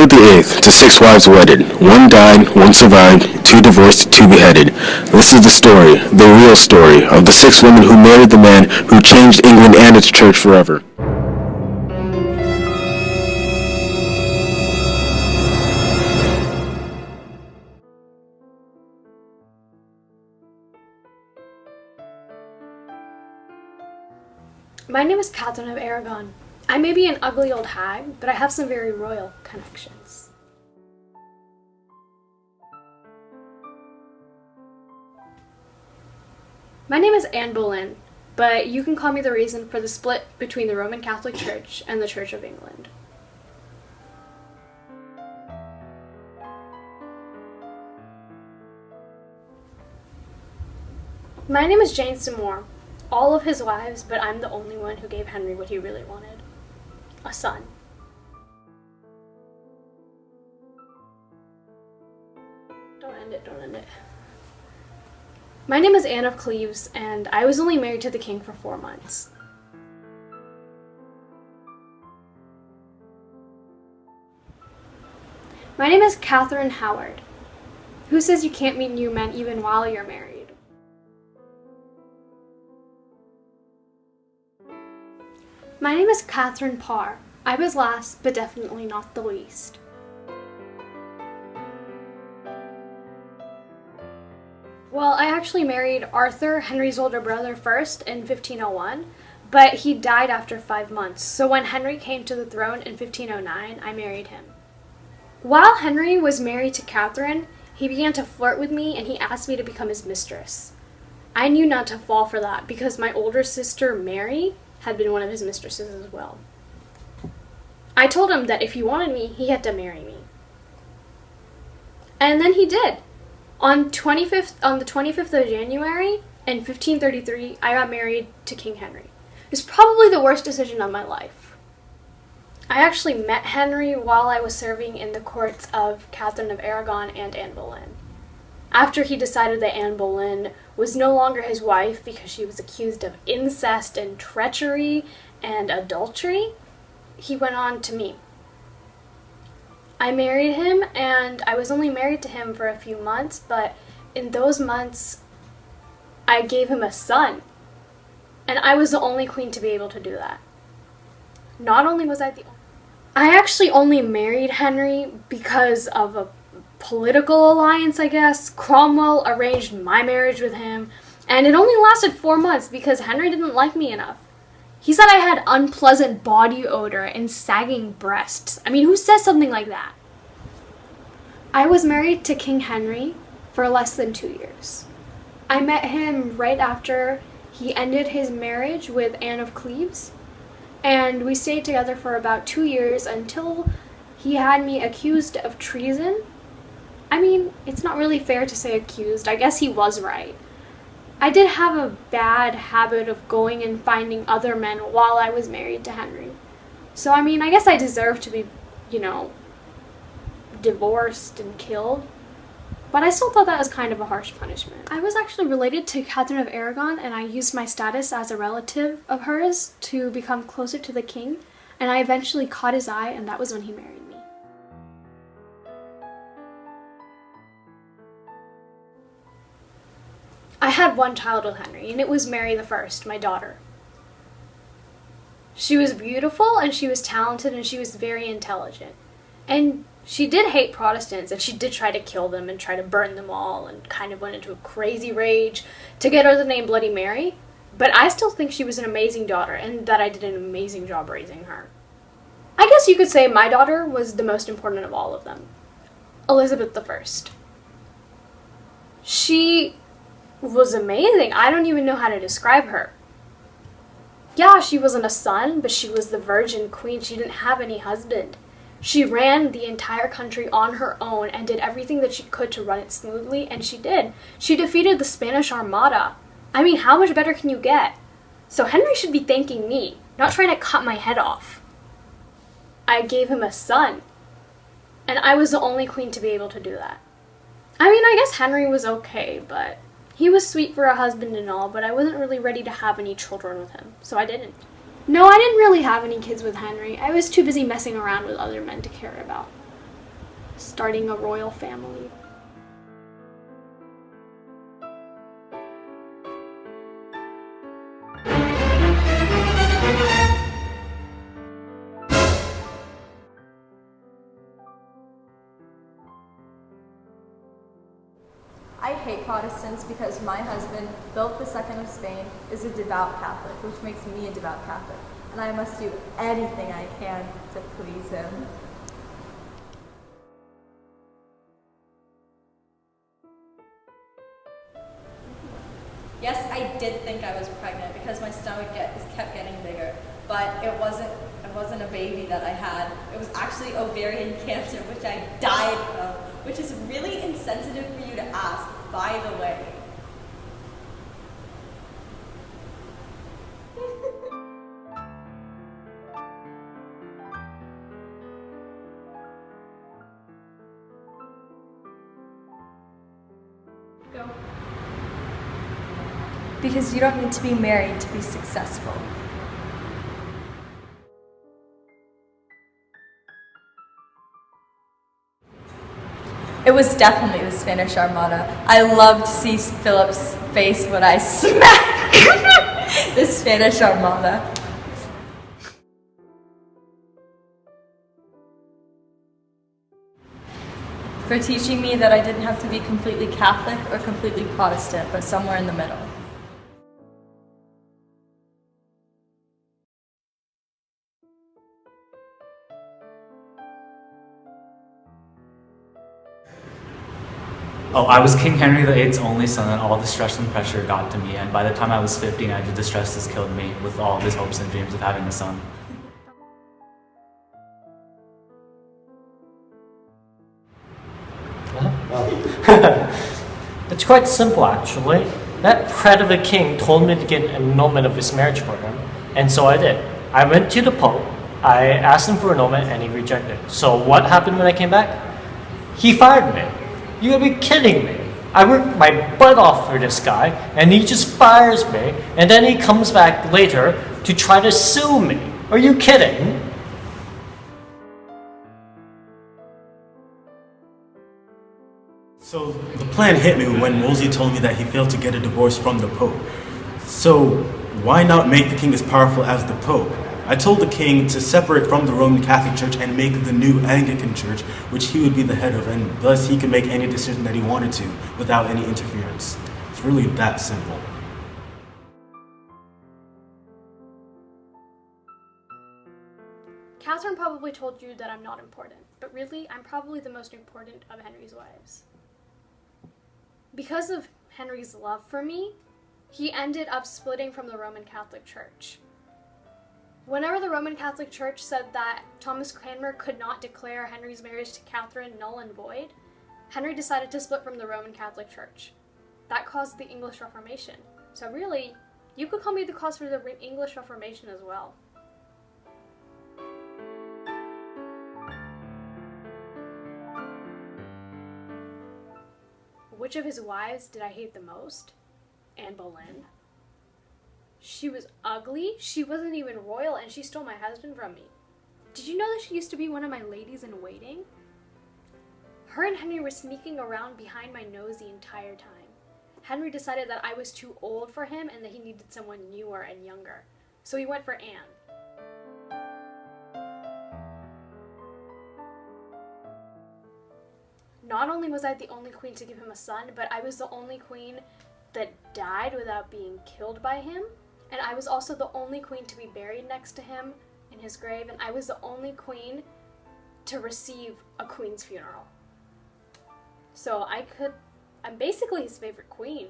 Louis VIII to 6 wives wedded. 1 died, 1 survived, 2 divorced, 2 beheaded. This is the story, the real story, of the 6 women who married the man who changed England and its church forever. My name is Catherine of Aragon. I may be an ugly old hag, but I have some very royal connections. My name is Anne Boleyn, but you can call me the reason for the split between the Roman Catholic Church and the Church of England. My name is Jane Seymour. All of his wives, but I'm the only one who gave Henry what he really wanted. A son. Don't end it. My name is Anne of Cleves, and I was only married to the king for 4 months. My name is Catherine Howard. Who says you can't meet new men even while you're married? My name is Catherine Parr. I was last, but definitely not the least. Well, I actually married Arthur, Henry's older brother, first in 1501, but he died after 5 months, so when Henry came to the throne in 1509, I married him. While Henry was married to Catherine, he began to flirt with me and he asked me to become his mistress. I knew not to fall for that because my older sister, Mary, had been one of his mistresses as well. I told him that if he wanted me, he had to marry me. And then he did. On the 25th of January in 1533, I got married to King Henry. It's probably the worst decision of my life. I actually met Henry while I was serving in the courts of Catherine of Aragon and Anne Boleyn. After he decided that Anne Boleyn was no longer his wife because she was accused of incest and treachery and adultery, he went on to me. I married him, and I was only married to him for a few months, but in those months, I gave him a son. And I was the only queen to be able to do that. Not only was I actually only married Henry because of a political alliance, I guess. Cromwell arranged my marriage with him, and it only lasted 4 months because Henry didn't like me enough. He said I had unpleasant body odor and sagging breasts. I mean, who says something like that? I was married to King Henry for less than 2 years. I met him right after he ended his marriage with Anne of Cleves, and we stayed together for about 2 years until he had me accused of treason. I mean, it's not really fair to say accused. I guess he was right. I did have a bad habit of going and finding other men while I was married to Henry. So, I mean, I guess I deserve to be, divorced and killed. But I still thought that was kind of a harsh punishment. I was actually related to Catherine of Aragon, and I used my status as a relative of hers to become closer to the king. And I eventually caught his eye, and that was when he married me. I had one child with Henry, and it was Mary I, my daughter. She was beautiful, and she was talented, and she was very intelligent. And she did hate Protestants, and she did try to kill them and try to burn them all, and kind of went into a crazy rage to get her the name Bloody Mary. But I still think she was an amazing daughter, and that I did an amazing job raising her. I guess you could say my daughter was the most important of all of them. Elizabeth I. She was amazing. I don't even know how to describe her. Yeah, she wasn't a son, but she was the virgin queen. She didn't have any husband. She ran the entire country on her own and did everything that she could to run it smoothly, and she did. She defeated the Spanish Armada. I mean, how much better can you get? So Henry should be thanking me, not trying to cut my head off. I gave him a son, and I was the only queen to be able to do that. I mean, I guess Henry was okay, but he was sweet for a husband and all, but I wasn't really ready to have any children with him, so I didn't. No, I didn't really have any kids with Henry. I was too busy messing around with other men to care about. starting a royal family. I hate Protestants because my husband, Philip II of Spain, is a devout Catholic, which makes me a devout Catholic, and I must do anything I can to please him. Yes, I did think I was pregnant because my stomach kept getting bigger, but it wasn't a baby that I had. It was actually ovarian cancer, which I died from, which is really insensitive for you to ask, by the way. Go. Because you don't need to be married to be successful. It was definitely the Spanish Armada. I love to see Philip's face when I smack the Spanish Armada. For teaching me that I didn't have to be completely Catholic or completely Protestant, but somewhere in the middle. Oh, I was King Henry VIII's only son, and all the stress and pressure got to me, and by the time I was 15, the stress has killed me with all of his hopes and dreams of having a son. It's quite simple, actually. That prat of a king told me to get an annulment of his marriage for him, and so I did. I went to the Pope, I asked him for an annulment, and he rejected it. So what happened when I came back? He fired me. You gotta be kidding me. I worked my butt off for this guy, and he just fires me, and then he comes back later to try to sue me. Are you kidding? So the plan hit me when Wolsey told me that he failed to get a divorce from the Pope. So why not make the king as powerful as the Pope? I told the king to separate from the Roman Catholic Church and make the new Anglican Church, which he would be the head of, and thus he could make any decision that he wanted to without any interference. It's really that simple. Catherine probably told you that I'm not important, but really, I'm probably the most important of Henry's wives. Because of Henry's love for me, he ended up splitting from the Roman Catholic Church. Whenever the Roman Catholic Church said that Thomas Cranmer could not declare Henry's marriage to Catherine null and void, Henry decided to split from the Roman Catholic Church. That caused the English Reformation. So really, you could call me the cause for the English Reformation as well. Which of his wives did I hate the most? Anne Boleyn. She was ugly, she wasn't even royal, and she stole my husband from me. Did you know that she used to be one of my ladies in waiting? Her and Henry were sneaking around behind my nose the entire time. Henry decided that I was too old for him and that he needed someone newer and younger. So he went for Anne. Not only was I the only queen to give him a son, but I was the only queen that died without being killed by him. And I was also the only queen to be buried next to him in his grave, and I was the only queen to receive a queen's funeral. So I'm basically his favorite queen.